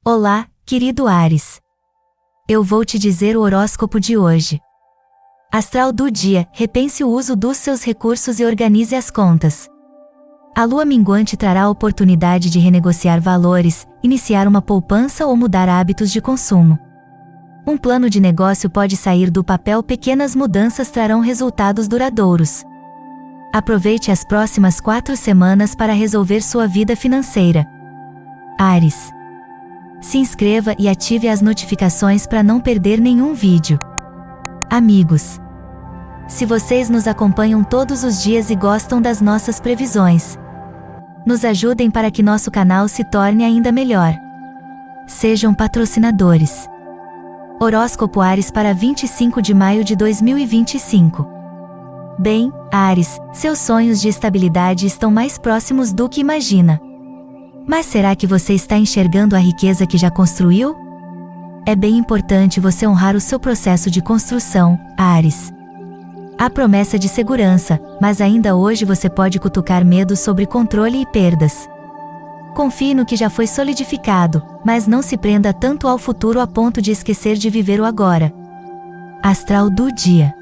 Olá, querido Áries. Eu vou te dizer o horóscopo de hoje. Astral do dia: repense o uso dos seus recursos e organize as contas. A lua minguante trará a oportunidade de renegociar valores, iniciar uma poupança ou mudar hábitos de consumo. Um plano de negócio pode sair do papel, pequenas mudanças trarão resultados duradouros. Aproveite as próximas 4 semanas para resolver sua vida financeira. Áries. Se inscreva e ative as notificações para não perder nenhum vídeo. Amigos. Se vocês nos acompanham todos os dias e gostam das nossas previsões, nos ajudem para que nosso canal se torne ainda melhor. Sejam patrocinadores. Horóscopo Áries para 25 de maio de 2025. Bem, Áries, seus sonhos de estabilidade estão mais próximos do que imagina. Mas será que você está enxergando a riqueza que já construiu? É bem importante você honrar o seu processo de construção, Áries. Há promessa de segurança, mas ainda hoje você pode cutucar medo sobre controle e perdas. Confie no que já foi solidificado, mas não se prenda tanto ao futuro a ponto de esquecer de viver o agora. Astral do dia.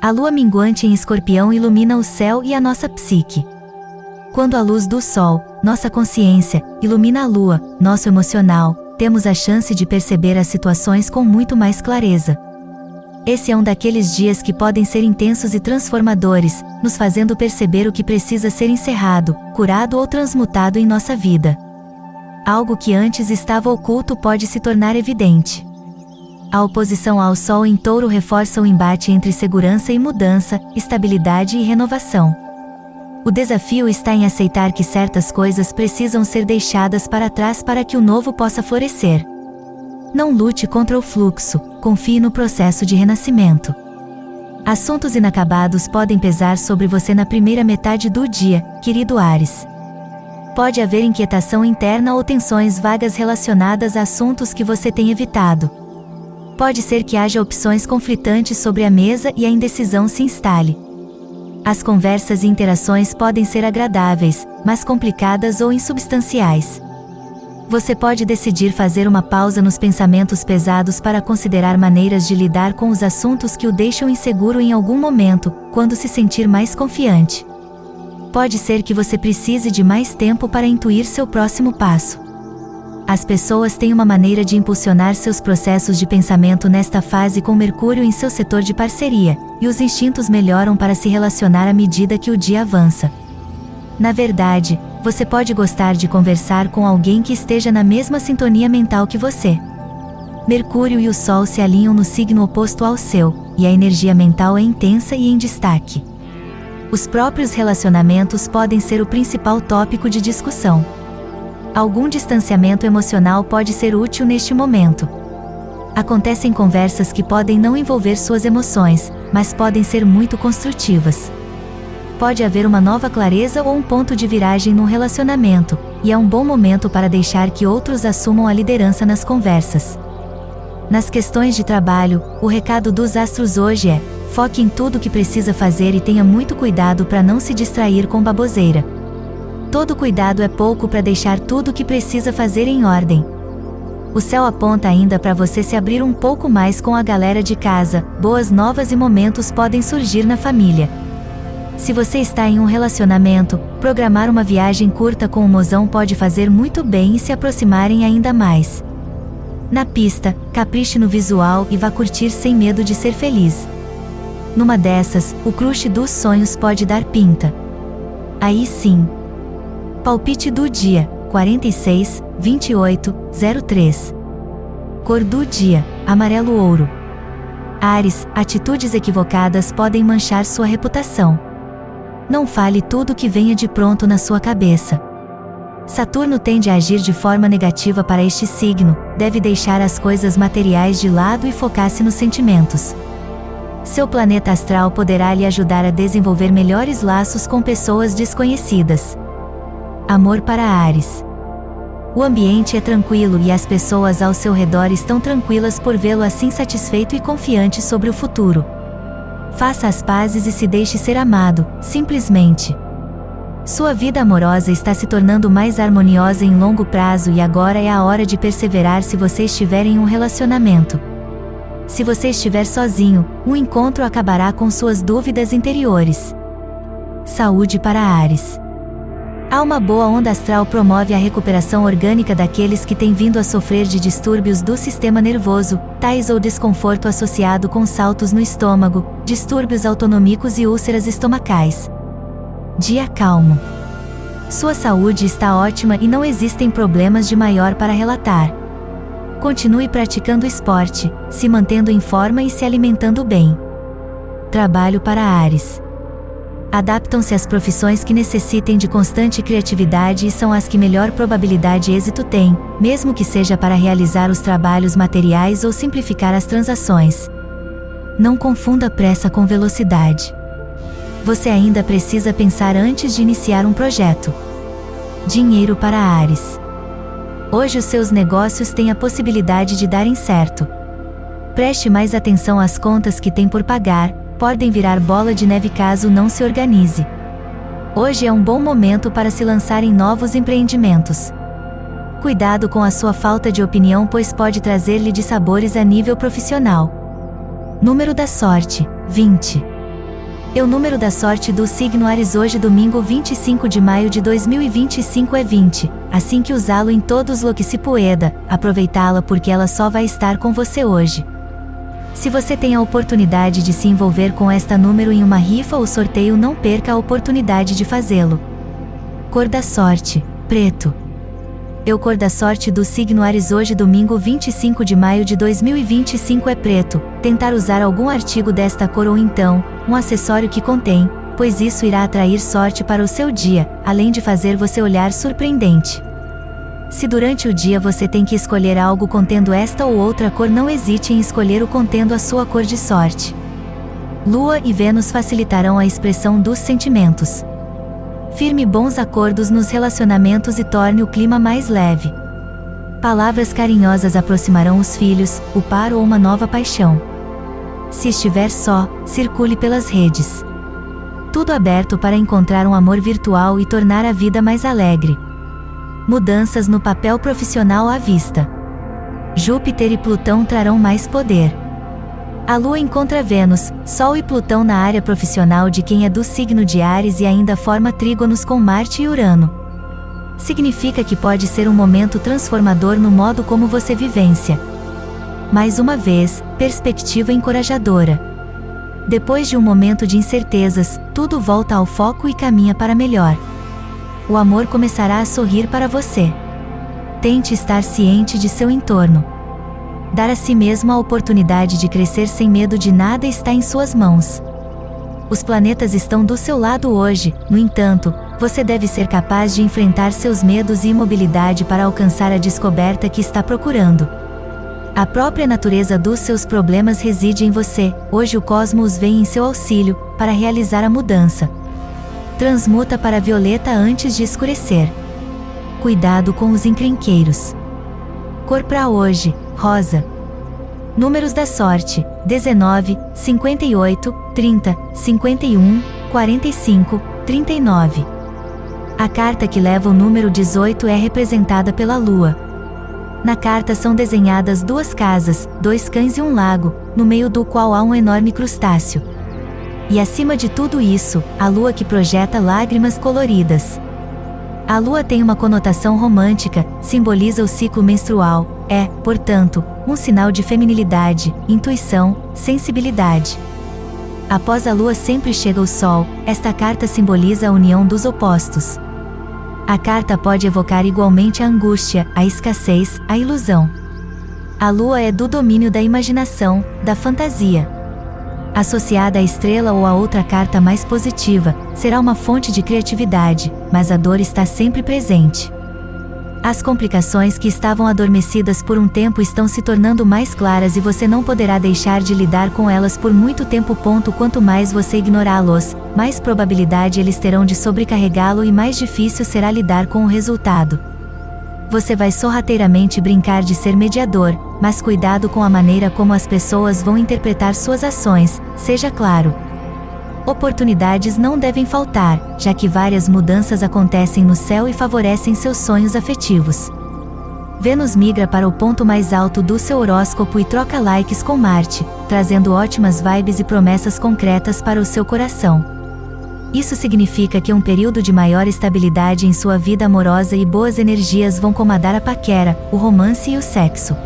A lua minguante em Escorpião ilumina o céu e a nossa psique. Quando a luz do sol, nossa consciência, ilumina a lua, nosso emocional, temos a chance de perceber as situações com muito mais clareza. Esse é um daqueles dias que podem ser intensos e transformadores, nos fazendo perceber o que precisa ser encerrado, curado ou transmutado em nossa vida. Algo que antes estava oculto pode se tornar evidente. A oposição ao Sol em Touro reforça o embate entre segurança e mudança, estabilidade e renovação. O desafio está em aceitar que certas coisas precisam ser deixadas para trás para que o novo possa florescer. Não lute contra o fluxo, confie no processo de renascimento. Assuntos inacabados podem pesar sobre você na primeira metade do dia, querido Áries. Pode haver inquietação interna ou tensões vagas relacionadas a assuntos que você tem evitado. Pode ser que haja opções conflitantes sobre a mesa e a indecisão se instale. As conversas e interações podem ser agradáveis, mas complicadas ou insubstanciais. Você pode decidir fazer uma pausa nos pensamentos pesados para considerar maneiras de lidar com os assuntos que o deixam inseguro em algum momento, quando se sentir mais confiante. Pode ser que você precise de mais tempo para intuir seu próximo passo. As pessoas têm uma maneira de impulsionar seus processos de pensamento nesta fase com Mercúrio em seu setor de parceria, e os instintos melhoram para se relacionar à medida que o dia avança. Na verdade, você pode gostar de conversar com alguém que esteja na mesma sintonia mental que você. Mercúrio e o Sol se alinham no signo oposto ao seu, e a energia mental é intensa e em destaque. Os próprios relacionamentos podem ser o principal tópico de discussão. Algum distanciamento emocional pode ser útil neste momento. Acontecem conversas que podem não envolver suas emoções, mas podem ser muito construtivas. Pode haver uma nova clareza ou um ponto de viragem no relacionamento, e é um bom momento para deixar que outros assumam a liderança nas conversas. Nas questões de trabalho, o recado dos astros hoje é: foque em tudo o que precisa fazer e tenha muito cuidado para não se distrair com baboseira. Todo cuidado é pouco para deixar tudo o que precisa fazer em ordem. O céu aponta ainda para você se abrir um pouco mais com a galera de casa, boas novas e momentos podem surgir na família. Se você está em um relacionamento, programar uma viagem curta com o mozão pode fazer muito bem e se aproximarem ainda mais. Na pista, capriche no visual e vá curtir sem medo de ser feliz. Numa dessas, o crush dos sonhos pode dar pinta. Aí sim. Palpite do dia: 46, 28, 03. Cor do dia: amarelo ouro. Áries, atitudes equivocadas podem manchar sua reputação. Não fale tudo que venha de pronto na sua cabeça. Saturno tende a agir de forma negativa para este signo, deve deixar as coisas materiais de lado e focar-se nos sentimentos. Seu planeta astral poderá lhe ajudar a desenvolver melhores laços com pessoas desconhecidas. Amor para Áries. O ambiente é tranquilo e as pessoas ao seu redor estão tranquilas por vê-lo assim satisfeito e confiante sobre o futuro. Faça as pazes e se deixe ser amado, simplesmente. Sua vida amorosa está se tornando mais harmoniosa em longo prazo e agora é a hora de perseverar se você estiver em um relacionamento. Se você estiver sozinho, o encontro acabará com suas dúvidas interiores. Saúde para Áries. Há uma boa onda astral promove a recuperação orgânica daqueles que têm vindo a sofrer de distúrbios do sistema nervoso, tais ou desconforto associado com saltos no estômago, distúrbios autonômicos e úlceras estomacais. Dia calmo. Sua saúde está ótima e não existem problemas de maior para relatar. Continue praticando esporte, se mantendo em forma e se alimentando bem. Trabalho para Áries. Adaptam-se às profissões que necessitem de constante criatividade e são as que melhor probabilidade de êxito têm, mesmo que seja para realizar os trabalhos materiais ou simplificar as transações. Não confunda pressa com velocidade. Você ainda precisa pensar antes de iniciar um projeto. Dinheiro para Áries. Hoje os seus negócios têm a possibilidade de darem certo. Preste mais atenção às contas que tem por pagar, podem virar bola de neve caso não se organize. Hoje é um bom momento para se lançar em novos empreendimentos. Cuidado com a sua falta de opinião, pois pode trazer-lhe dissabores a nível profissional. Número da sorte, 20. O número da sorte do signo Áries hoje domingo 25 de maio de 2025 é 20, assim que usá-lo em todos lo que se pueda, aproveitá-la porque ela só vai estar com você hoje. Se você tem a oportunidade de se envolver com esta número em uma rifa ou sorteio, não perca a oportunidade de fazê-lo. Cor da sorte, preto. Cor da sorte do signo Áries hoje domingo 25 de maio de 2025 é preto. Tentar usar algum artigo desta cor ou então, um acessório que contém, pois isso irá atrair sorte para o seu dia, além de fazer você olhar surpreendente. Se durante o dia você tem que escolher algo contendo esta ou outra cor, não hesite em escolher o contendo a sua cor de sorte. Lua e Vênus facilitarão a expressão dos sentimentos. Firme bons acordos nos relacionamentos e torne o clima mais leve. Palavras carinhosas aproximarão os filhos, o par ou uma nova paixão. Se estiver só, circule pelas redes. Tudo aberto para encontrar um amor virtual e tornar a vida mais alegre. Mudanças no papel profissional à vista. Júpiter e Plutão trarão mais poder. A Lua encontra Vênus, Sol e Plutão na área profissional de quem é do signo de Áries e ainda forma trígonos com Marte e Urano. Significa que pode ser um momento transformador no modo como você vivencia. Mais uma vez, perspectiva encorajadora. Depois de um momento de incertezas, tudo volta ao foco e caminha para melhor. O amor começará a sorrir para você. Tente estar ciente de seu entorno. Dar a si mesmo a oportunidade de crescer sem medo de nada está em suas mãos. Os planetas estão do seu lado hoje, no entanto, você deve ser capaz de enfrentar seus medos e imobilidade para alcançar a descoberta que está procurando. A própria natureza dos seus problemas reside em você, hoje o cosmos vem em seu auxílio, para realizar a mudança. Transmuta para violeta antes de escurecer. Cuidado com os encrenqueiros. Cor para hoje, rosa. Números da sorte, 19, 58, 30, 51, 45, 39. A carta que leva o número 18 é representada pela Lua. Na carta são desenhadas duas casas, dois cães e um lago, no meio do qual há um enorme crustáceo. E acima de tudo isso, a Lua que projeta lágrimas coloridas. A Lua tem uma conotação romântica, simboliza o ciclo menstrual, é, portanto, um sinal de feminilidade, intuição, sensibilidade. Após a Lua sempre chega o Sol, esta carta simboliza a união dos opostos. A carta pode evocar igualmente a angústia, a escassez, a ilusão. A Lua é do domínio da imaginação, da fantasia. Associada à estrela ou a outra carta mais positiva, será uma fonte de criatividade, mas a dor está sempre presente. As complicações que estavam adormecidas por um tempo estão se tornando mais claras e você não poderá deixar de lidar com elas por muito tempo. Quanto mais você ignorá-los, mais probabilidade eles terão de sobrecarregá-lo e mais difícil será lidar com o resultado. Você vai sorrateiramente brincar de ser mediador, mas cuidado com a maneira como as pessoas vão interpretar suas ações, seja claro. Oportunidades não devem faltar, já que várias mudanças acontecem no céu e favorecem seus sonhos afetivos. Vênus migra para o ponto mais alto do seu horóscopo e troca likes com Marte, trazendo ótimas vibes e promessas concretas para o seu coração. Isso significa que um período de maior estabilidade em sua vida amorosa e boas energias vão comandar a paquera, o romance e o sexo.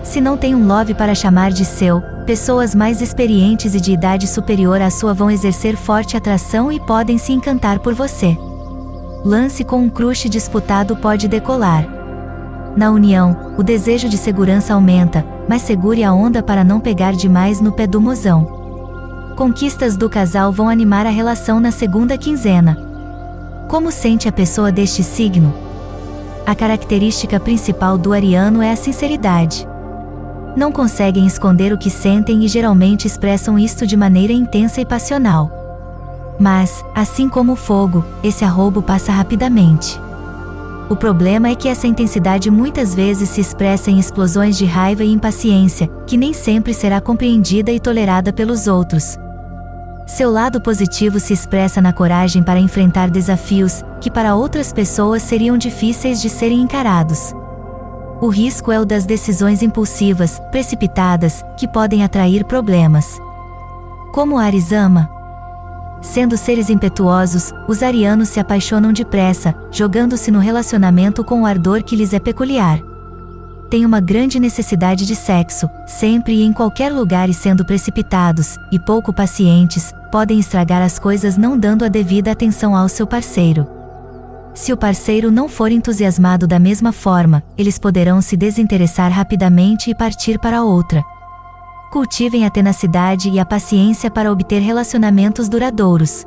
Se não tem um love para chamar de seu, pessoas mais experientes e de idade superior à sua vão exercer forte atração e podem se encantar por você. Lance com um crush disputado pode decolar. Na união, o desejo de segurança aumenta, mas segure a onda para não pegar demais no pé do mozão. Conquistas do casal vão animar a relação na segunda quinzena. Como sente a pessoa deste signo? A característica principal do ariano é a sinceridade. Não conseguem esconder o que sentem e geralmente expressam isto de maneira intensa e passional. Mas, assim como o fogo, esse arrobo passa rapidamente. O problema é que essa intensidade muitas vezes se expressa em explosões de raiva e impaciência, que nem sempre será compreendida e tolerada pelos outros. Seu lado positivo se expressa na coragem para enfrentar desafios, que para outras pessoas seriam difíceis de serem encarados. O risco é o das decisões impulsivas, precipitadas, que podem atrair problemas. Como Áries ama? Sendo seres impetuosos, os arianos se apaixonam depressa, jogando-se no relacionamento com o ardor que lhes é peculiar. Têm uma grande necessidade de sexo, sempre e em qualquer lugar, e sendo precipitados, e pouco pacientes, podem estragar as coisas não dando a devida atenção ao seu parceiro. Se o parceiro não for entusiasmado da mesma forma, eles poderão se desinteressar rapidamente e partir para outra. Cultivem a tenacidade e a paciência para obter relacionamentos duradouros.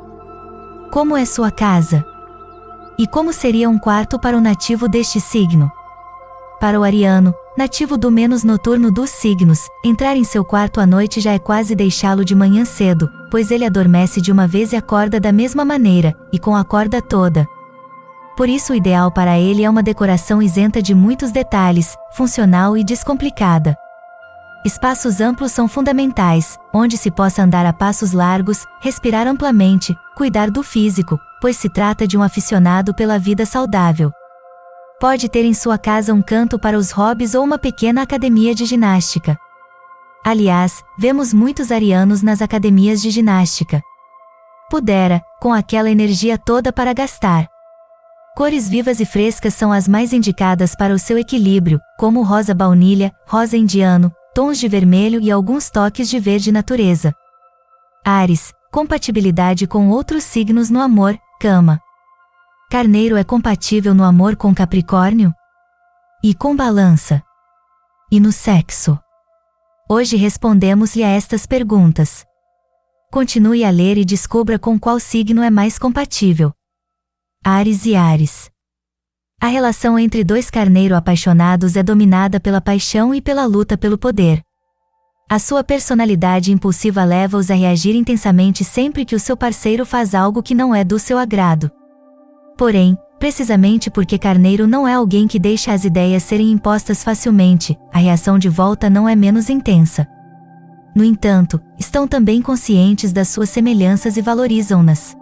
Como é sua casa? E como seria um quarto para o nativo deste signo? Para o ariano, nativo do menos noturno dos signos, entrar em seu quarto à noite já é quase deixá-lo de manhã cedo, pois ele adormece de uma vez e acorda da mesma maneira, e com a corda toda. Por isso o ideal para ele é uma decoração isenta de muitos detalhes, funcional e descomplicada. Espaços amplos são fundamentais, onde se possa andar a passos largos, respirar amplamente, cuidar do físico, pois se trata de um aficionado pela vida saudável. Pode ter em sua casa um canto para os hobbies ou uma pequena academia de ginástica. Aliás, vemos muitos arianos nas academias de ginástica. Pudera, com aquela energia toda para gastar. Cores vivas e frescas são as mais indicadas para o seu equilíbrio, como rosa baunilha, rosa indiano, tons de vermelho e alguns toques de verde natureza. Áries, compatibilidade com outros signos no amor, cama. Carneiro é compatível no amor com Capricórnio? E com Balança? E no sexo? Hoje respondemos-lhe a estas perguntas. Continue a ler e descubra com qual signo é mais compatível. Áries e Áries. A relação entre dois carneiro apaixonados é dominada pela paixão e pela luta pelo poder. A sua personalidade impulsiva leva-os a reagir intensamente sempre que o seu parceiro faz algo que não é do seu agrado. Porém, precisamente porque carneiro não é alguém que deixa as ideias serem impostas facilmente, a reação de volta não é menos intensa. No entanto, estão também conscientes das suas semelhanças e valorizam-nas.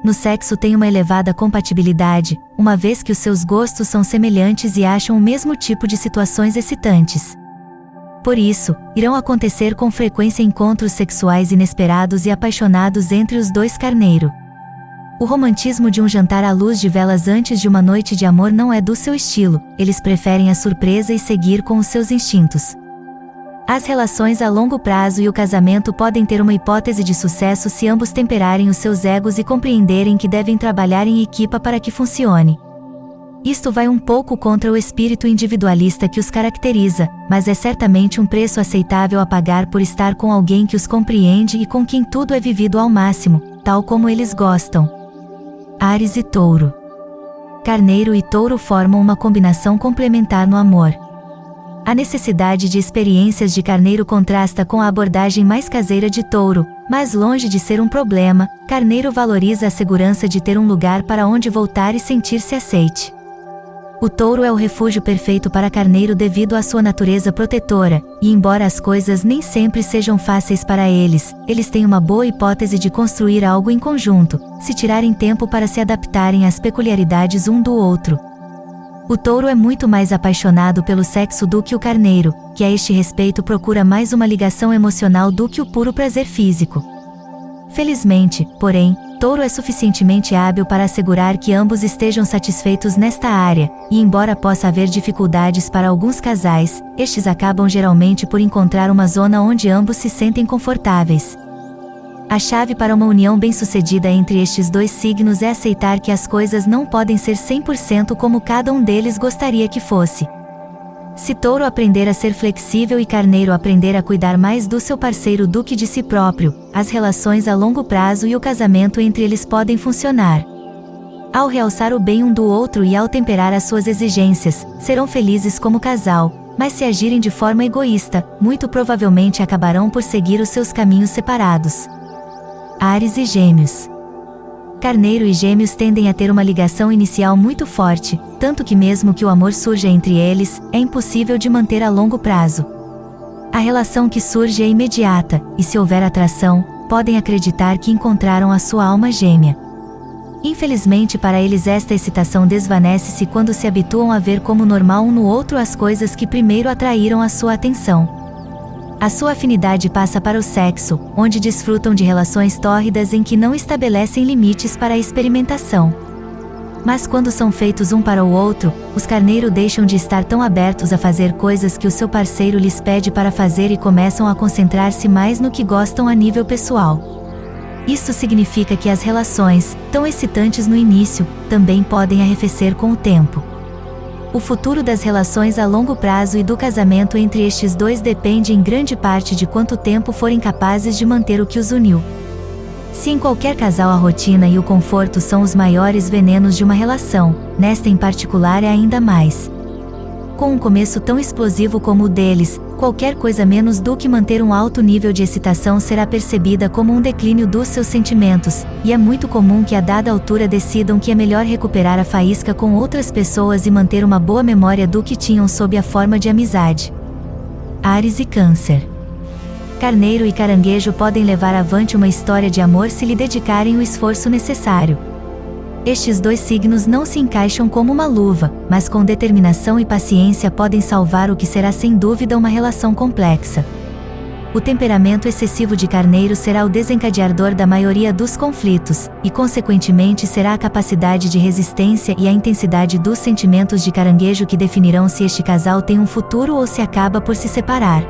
No sexo têm uma elevada compatibilidade, uma vez que os seus gostos são semelhantes e acham o mesmo tipo de situações excitantes. Por isso, irão acontecer com frequência encontros sexuais inesperados e apaixonados entre os dois carneiro. O romantismo de um jantar à luz de velas antes de uma noite de amor não é do seu estilo, eles preferem a surpresa e seguir com os seus instintos. As relações a longo prazo e o casamento podem ter uma hipótese de sucesso se ambos temperarem os seus egos e compreenderem que devem trabalhar em equipa para que funcione. Isto vai um pouco contra o espírito individualista que os caracteriza, mas é certamente um preço aceitável a pagar por estar com alguém que os compreende e com quem tudo é vivido ao máximo, tal como eles gostam. Áries e Touro. Carneiro e Touro formam uma combinação complementar no amor. A necessidade de experiências de Carneiro contrasta com a abordagem mais caseira de Touro, mas longe de ser um problema, Carneiro valoriza a segurança de ter um lugar para onde voltar e sentir-se aceite. O touro é o refúgio perfeito para carneiro devido à sua natureza protetora, e embora as coisas nem sempre sejam fáceis para eles têm uma boa hipótese de construir algo em conjunto, se tirarem tempo para se adaptarem às peculiaridades um do outro. O touro é muito mais apaixonado pelo sexo do que o carneiro, que a este respeito procura mais uma ligação emocional do que o puro prazer físico. Felizmente, porém, touro é suficientemente hábil para assegurar que ambos estejam satisfeitos nesta área, e embora possa haver dificuldades para alguns casais, estes acabam geralmente por encontrar uma zona onde ambos se sentem confortáveis. A chave para uma união bem-sucedida entre estes dois signos é aceitar que as coisas não podem ser 100% como cada um deles gostaria que fosse. Se touro aprender a ser flexível e carneiro aprender a cuidar mais do seu parceiro do que de si próprio, as relações a longo prazo e o casamento entre eles podem funcionar. Ao realçar o bem um do outro e ao temperar as suas exigências, serão felizes como casal, mas se agirem de forma egoísta, muito provavelmente acabarão por seguir os seus caminhos separados. Áries e Gêmeos. Carneiro e Gêmeos tendem a ter uma ligação inicial muito forte, tanto que mesmo que o amor surja entre eles, é impossível de manter a longo prazo. A relação que surge é imediata, e se houver atração, podem acreditar que encontraram a sua alma gêmea. Infelizmente para eles esta excitação desvanece-se quando se habituam a ver como normal um no outro as coisas que primeiro atraíram a sua atenção. A sua afinidade passa para o sexo, onde desfrutam de relações tórridas em que não estabelecem limites para a experimentação. Mas quando são feitos um para o outro, os carneiros deixam de estar tão abertos a fazer coisas que o seu parceiro lhes pede para fazer e começam a concentrar-se mais no que gostam a nível pessoal. Isso significa que as relações, tão excitantes no início, também podem arrefecer com o tempo. O futuro das relações a longo prazo e do casamento entre estes dois depende em grande parte de quanto tempo forem capazes de manter o que os uniu. Se em qualquer casal a rotina e o conforto são os maiores venenos de uma relação, nesta em particular é ainda mais. Com um começo tão explosivo como o deles, qualquer coisa menos do que manter um alto nível de excitação será percebida como um declínio dos seus sentimentos, e é muito comum que a dada altura decidam que é melhor recuperar a faísca com outras pessoas e manter uma boa memória do que tinham sob a forma de amizade. Áries e Câncer. Carneiro e Caranguejo podem levar avante uma história de amor se lhe dedicarem o esforço necessário. Estes dois signos não se encaixam como uma luva, mas com determinação e paciência podem salvar o que será sem dúvida uma relação complexa. O temperamento excessivo de Carneiro será o desencadeador da maioria dos conflitos, e consequentemente será a capacidade de resistência e a intensidade dos sentimentos de Caranguejo que definirão se este casal tem um futuro ou se acaba por se separar.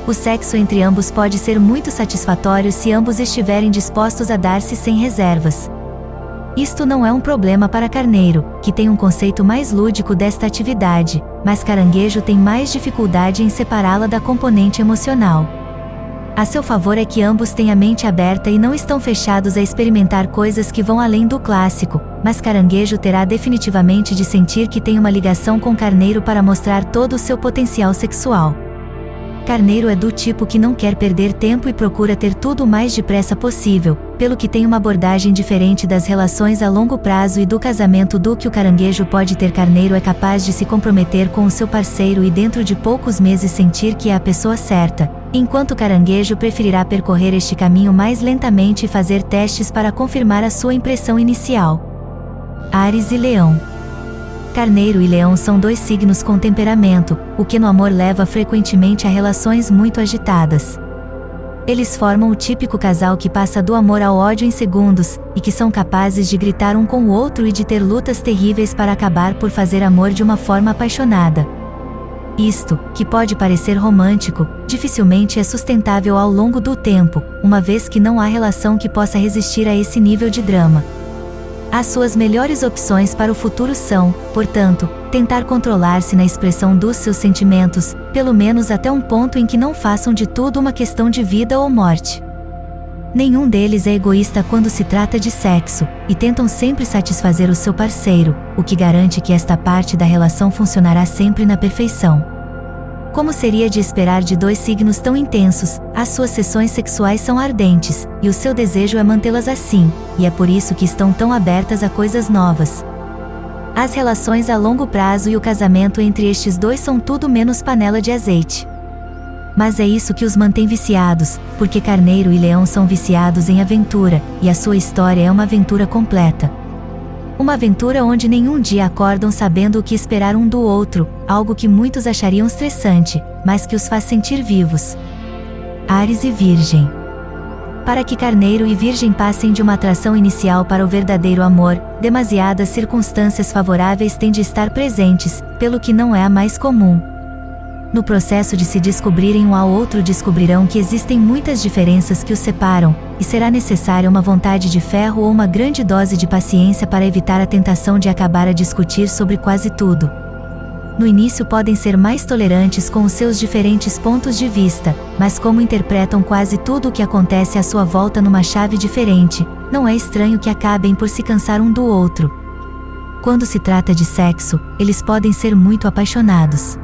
O sexo entre ambos pode ser muito satisfatório se ambos estiverem dispostos a dar-se sem reservas. Isto não é um problema para Carneiro, que tem um conceito mais lúdico desta atividade, mas Caranguejo tem mais dificuldade em separá-la da componente emocional. A seu favor é que ambos têm a mente aberta e não estão fechados a experimentar coisas que vão além do clássico, mas Caranguejo terá definitivamente de sentir que tem uma ligação com Carneiro para mostrar todo o seu potencial sexual. Carneiro é do tipo que não quer perder tempo e procura ter tudo o mais depressa possível, pelo que tem uma abordagem diferente das relações a longo prazo e do casamento do que o Caranguejo pode ter. Carneiro é capaz de se comprometer com o seu parceiro e dentro de poucos meses sentir que é a pessoa certa, enquanto Caranguejo preferirá percorrer este caminho mais lentamente e fazer testes para confirmar a sua impressão inicial. Áries e Leão. Carneiro e Leão são dois signos com temperamento, o que no amor leva frequentemente a relações muito agitadas. Eles formam o típico casal que passa do amor ao ódio em segundos, e que são capazes de gritar um com o outro e de ter lutas terríveis para acabar por fazer amor de uma forma apaixonada. Isto, que pode parecer romântico, dificilmente é sustentável ao longo do tempo, uma vez que não há relação que possa resistir a esse nível de drama. As suas melhores opções para o futuro são, portanto, tentar controlar-se na expressão dos seus sentimentos, pelo menos até um ponto em que não façam de tudo uma questão de vida ou morte. Nenhum deles é egoísta quando se trata de sexo, e tentam sempre satisfazer o seu parceiro, o que garante que esta parte da relação funcionará sempre na perfeição. Como seria de esperar de dois signos tão intensos, as suas sessões sexuais são ardentes, e o seu desejo é mantê-las assim, e é por isso que estão tão abertas a coisas novas. As relações a longo prazo e o casamento entre estes dois são tudo menos panela de azeite. Mas é isso que os mantém viciados, porque Carneiro e Leão são viciados em aventura, e a sua história é uma aventura completa. Uma aventura onde nenhum dia acordam sabendo o que esperar um do outro, algo que muitos achariam estressante, mas que os faz sentir vivos. Áries e Virgem. Para que Carneiro e Virgem passem de uma atração inicial para o verdadeiro amor, demasiadas circunstâncias favoráveis têm de estar presentes, pelo que não é a mais comum. No processo de se descobrirem um ao outro descobrirão que existem muitas diferenças que os separam, e será necessária uma vontade de ferro ou uma grande dose de paciência para evitar a tentação de acabar a discutir sobre quase tudo. No início podem ser mais tolerantes com os seus diferentes pontos de vista, mas como interpretam quase tudo o que acontece à sua volta numa chave diferente, não é estranho que acabem por se cansar um do outro. Quando se trata de sexo, eles podem ser muito apaixonados.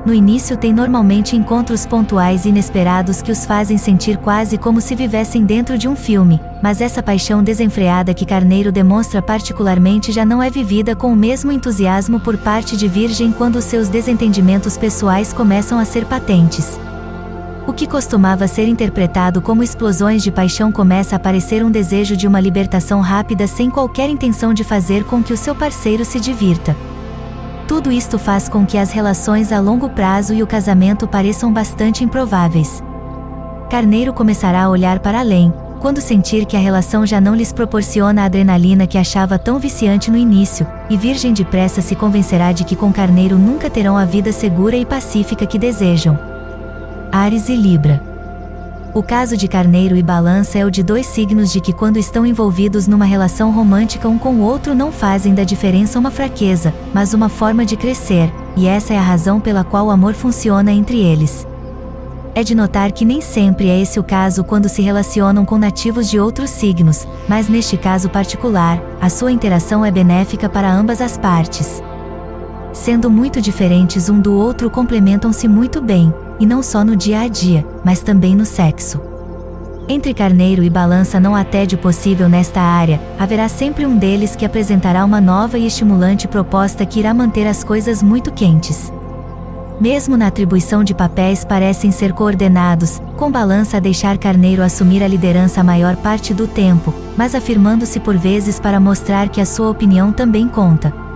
No início têm normalmente encontros pontuais e inesperados que os fazem sentir quase como se vivessem dentro de um filme, mas essa paixão desenfreada que Carneiro demonstra particularmente já não é vivida com o mesmo entusiasmo por parte de Virgem quando seus desentendimentos pessoais começam a ser patentes. O que costumava ser interpretado como explosões de paixão começa a parecer um desejo de uma libertação rápida sem qualquer intenção de fazer com que o seu parceiro se divirta. Tudo isto faz com que as relações a longo prazo e o casamento pareçam bastante improváveis. Carneiro começará a olhar para além, quando sentir que a relação já não lhes proporciona a adrenalina que achava tão viciante no início, e Virgem depressa se convencerá de que com Carneiro nunca terão a vida segura e pacífica que desejam. Áries e Libra. O caso de Carneiro e Balança é o de dois signos de que quando estão envolvidos numa relação romântica um com o outro não fazem da diferença uma fraqueza, mas uma forma de crescer, e essa é a razão pela qual o amor funciona entre eles. É de notar que nem sempre é esse o caso quando se relacionam com nativos de outros signos, mas neste caso particular, a sua interação é benéfica para ambas as partes. Sendo muito diferentes um do outro complementam-se muito bem, e não só no dia a dia, mas também no sexo. Entre Carneiro e Balança não há tédio possível nesta área, haverá sempre um deles que apresentará uma nova e estimulante proposta que irá manter as coisas muito quentes. Mesmo na atribuição de papéis parecem ser coordenados, com Balança a deixar Carneiro assumir a liderança a maior parte do tempo, mas afirmando-se por vezes para mostrar que a sua opinião também conta.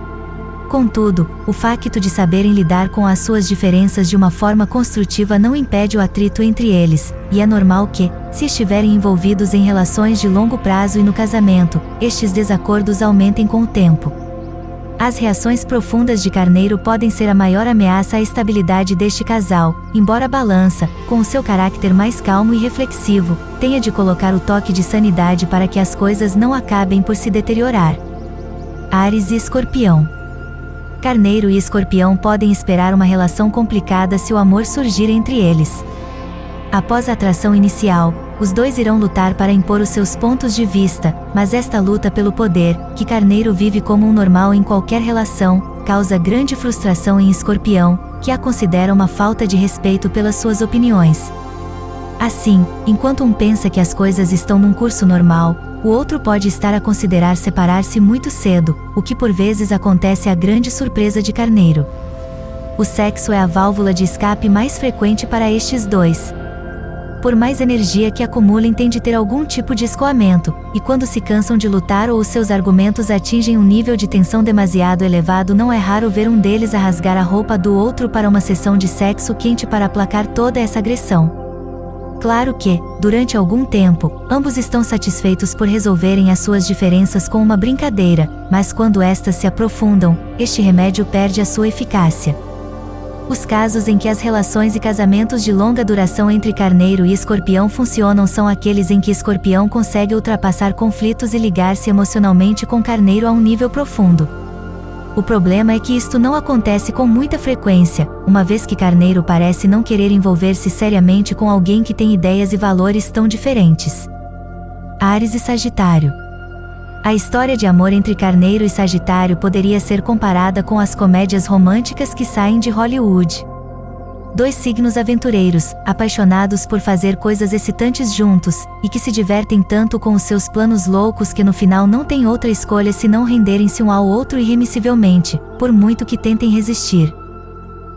Contudo, o facto de saberem lidar com as suas diferenças de uma forma construtiva não impede o atrito entre eles, e é normal que, se estiverem envolvidos em relações de longo prazo e no casamento, estes desacordos aumentem com o tempo. As reações profundas de Carneiro podem ser a maior ameaça à estabilidade deste casal, embora Balança, com o seu caráter mais calmo e reflexivo, tenha de colocar o toque de sanidade para que as coisas não acabem por se deteriorar. Áries e Escorpião. Carneiro e Escorpião podem esperar uma relação complicada se o amor surgir entre eles. Após a atração inicial, os dois irão lutar para impor os seus pontos de vista, mas esta luta pelo poder, que Carneiro vive como um normal em qualquer relação, causa grande frustração em Escorpião, que a considera uma falta de respeito pelas suas opiniões. Assim, enquanto um pensa que as coisas estão num curso normal, o outro pode estar a considerar separar-se muito cedo, o que por vezes acontece à grande surpresa de Carneiro. O sexo é a válvula de escape mais frequente para estes dois. Por mais energia que acumulem tem de ter algum tipo de escoamento, e quando se cansam de lutar ou os seus argumentos atingem um nível de tensão demasiado elevado não é raro ver um deles a rasgar a roupa do outro para uma sessão de sexo quente para aplacar toda essa agressão. Claro que, durante algum tempo, ambos estão satisfeitos por resolverem as suas diferenças com uma brincadeira, mas quando estas se aprofundam, este remédio perde a sua eficácia. Os casos em que as relações e casamentos de longa duração entre Carneiro e Escorpião funcionam são aqueles em que Escorpião consegue ultrapassar conflitos e ligar-se emocionalmente com Carneiro a um nível profundo. O problema é que isto não acontece com muita frequência, uma vez que Carneiro parece não querer envolver-se seriamente com alguém que tem ideias e valores tão diferentes. Áries e Sagitário. A história de amor entre Carneiro e Sagitário poderia ser comparada com as comédias românticas que saem de Hollywood. dois signos aventureiros, apaixonados por fazer coisas excitantes juntos, e que se divertem tanto com os seus planos loucos que no final não têm outra escolha senão renderem-se um ao outro irremissivelmente, por muito que tentem resistir.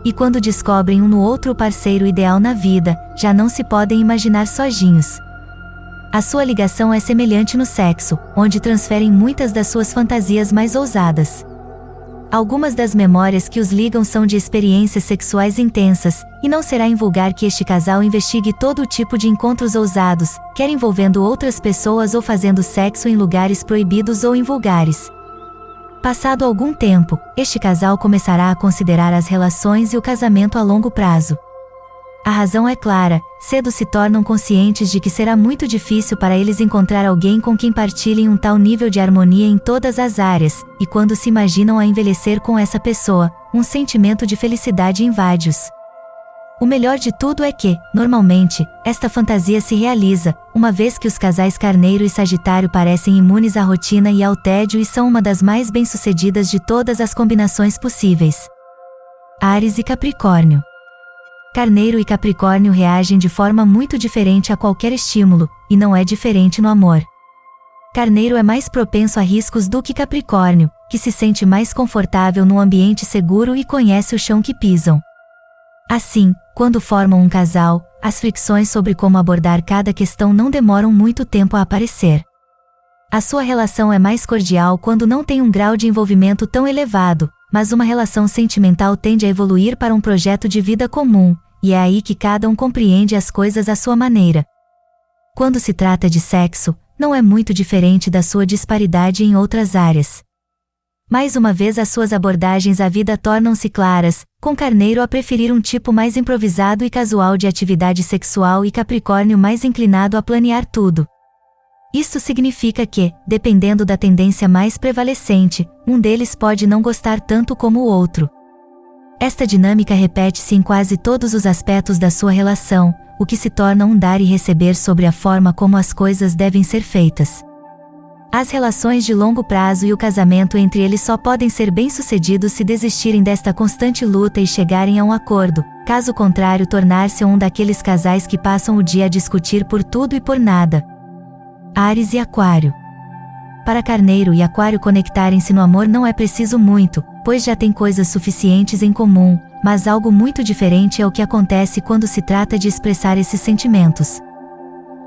E quando descobrem um no outro o parceiro ideal na vida, já não se podem imaginar sozinhos. A sua ligação é semelhante no sexo, onde transferem muitas das suas fantasias mais ousadas. Algumas das memórias que os ligam são de experiências sexuais intensas, e não será invulgar que este casal investigue todo o tipo de encontros ousados, quer envolvendo outras pessoas ou fazendo sexo em lugares proibidos ou invulgares. Passado algum tempo, este casal começará a considerar as relações e o casamento a longo prazo. A razão é clara, cedo se tornam conscientes de que será muito difícil para eles encontrar alguém com quem partilhem um tal nível de harmonia em todas as áreas, e quando se imaginam a envelhecer com essa pessoa, um sentimento de felicidade invade-os. O melhor de tudo é que, normalmente, esta fantasia se realiza, uma vez que os casais Carneiro e Sagitário parecem imunes à rotina e ao tédio e são uma das mais bem-sucedidas de todas as combinações possíveis. Áries e Capricórnio. Carneiro e Capricórnio reagem de forma muito diferente a qualquer estímulo, e não é diferente no amor. Carneiro é mais propenso a riscos do que Capricórnio, que se sente mais confortável num ambiente seguro e conhece o chão que pisam. Assim, quando formam um casal, as fricções sobre como abordar cada questão não demoram muito tempo a aparecer. A sua relação é mais cordial quando não tem um grau de envolvimento tão elevado, mas uma relação sentimental tende a evoluir para um projeto de vida comum, e é aí que cada um compreende as coisas à sua maneira. Quando se trata de sexo, não é muito diferente da sua disparidade em outras áreas. Mais uma vez as suas abordagens à vida tornam-se claras, com Carneiro a preferir um tipo mais improvisado e casual de atividade sexual e Capricórnio mais inclinado a planear tudo. Isso significa que, dependendo da tendência mais prevalecente, um deles pode não gostar tanto como o outro. Esta dinâmica repete-se em quase todos os aspectos da sua relação, o que se torna um dar e receber sobre a forma como as coisas devem ser feitas. As relações de longo prazo e o casamento entre eles só podem ser bem-sucedidos se desistirem desta constante luta e chegarem a um acordo, caso contrário tornar-se um daqueles casais que passam o dia a discutir por tudo e por nada. Áries e Aquário. Para Carneiro e Aquário conectarem-se no amor não é preciso muito, pois já têm coisas suficientes em comum, mas algo muito diferente é o que acontece quando se trata de expressar esses sentimentos.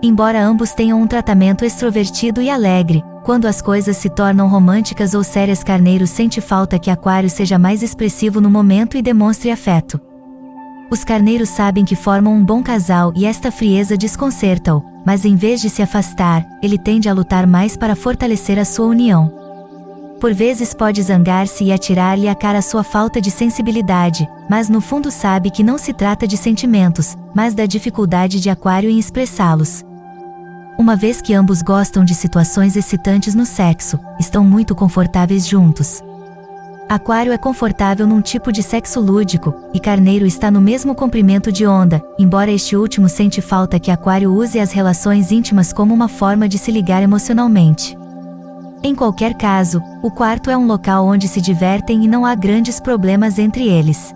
Embora ambos tenham um tratamento extrovertido e alegre, quando as coisas se tornam românticas ou sérias, Carneiro sente falta que Aquário seja mais expressivo no momento e demonstre afeto. Os carneiros sabem que formam um bom casal e esta frieza desconcerta-o, mas em vez de se afastar, ele tende a lutar mais para fortalecer a sua união. Por vezes pode zangar-se e atirar-lhe à cara sua falta de sensibilidade, mas no fundo sabe que não se trata de sentimentos, mas da dificuldade de Aquário em expressá-los. Uma vez que ambos gostam de situações excitantes no sexo, estão muito confortáveis juntos. Aquário é confortável num tipo de sexo lúdico, e Carneiro está no mesmo comprimento de onda, embora este último sente falta que Aquário use as relações íntimas como uma forma de se ligar emocionalmente. Em qualquer caso, o quarto é um local onde se divertem e não há grandes problemas entre eles.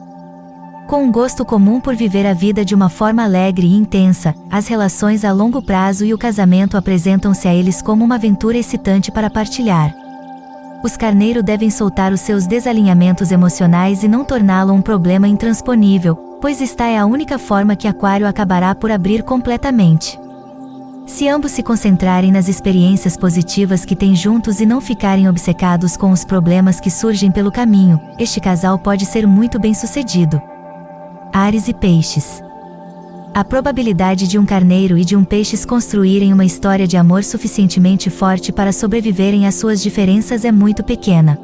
Com um gosto comum por viver a vida de uma forma alegre e intensa, as relações a longo prazo e o casamento apresentam-se a eles como uma aventura excitante para partilhar. Os Carneiro devem soltar os seus desalinhamentos emocionais e não torná-lo um problema intransponível, pois esta é a única forma que Aquário acabará por abrir completamente. Se ambos se concentrarem nas experiências positivas que têm juntos e não ficarem obcecados com os problemas que surgem pelo caminho, este casal pode ser muito bem-sucedido. Áries e Peixes. A probabilidade de um carneiro e de um peixes construírem uma história de amor suficientemente forte para sobreviverem às suas diferenças é muito pequena.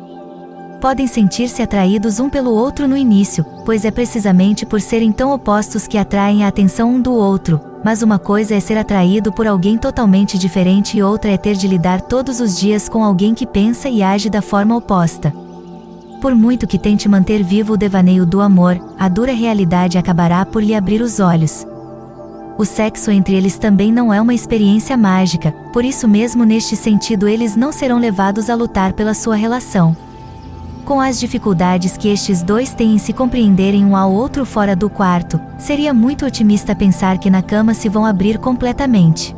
Podem sentir-se atraídos um pelo outro no início, pois é precisamente por serem tão opostos que atraem a atenção um do outro, mas uma coisa é ser atraído por alguém totalmente diferente e outra é ter de lidar todos os dias com alguém que pensa e age da forma oposta. Por muito que tente manter vivo o devaneio do amor, a dura realidade acabará por lhe abrir os olhos. O sexo entre eles também não é uma experiência mágica, por isso mesmo neste sentido eles não serão levados a lutar pela sua relação. Com as dificuldades que estes dois têm em se compreenderem um ao outro fora do quarto, seria muito otimista pensar que na cama se vão abrir completamente.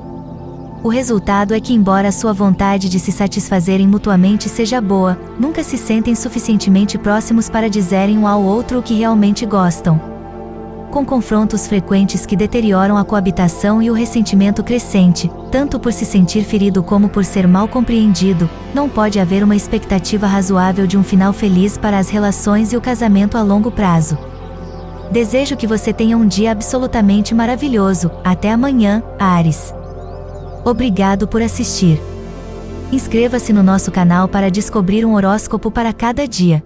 O resultado é que, embora a sua vontade de se satisfazerem mutuamente seja boa, nunca se sentem suficientemente próximos para dizerem um ao outro o que realmente gostam. Com confrontos frequentes que deterioram a coabitação e o ressentimento crescente, tanto por se sentir ferido como por ser mal compreendido, não pode haver uma expectativa razoável de um final feliz para as relações e o casamento a longo prazo. Desejo que você tenha um dia absolutamente maravilhoso. Até amanhã, Áries. Obrigado por assistir. Inscreva-se no nosso canal para descobrir um horóscopo para cada dia.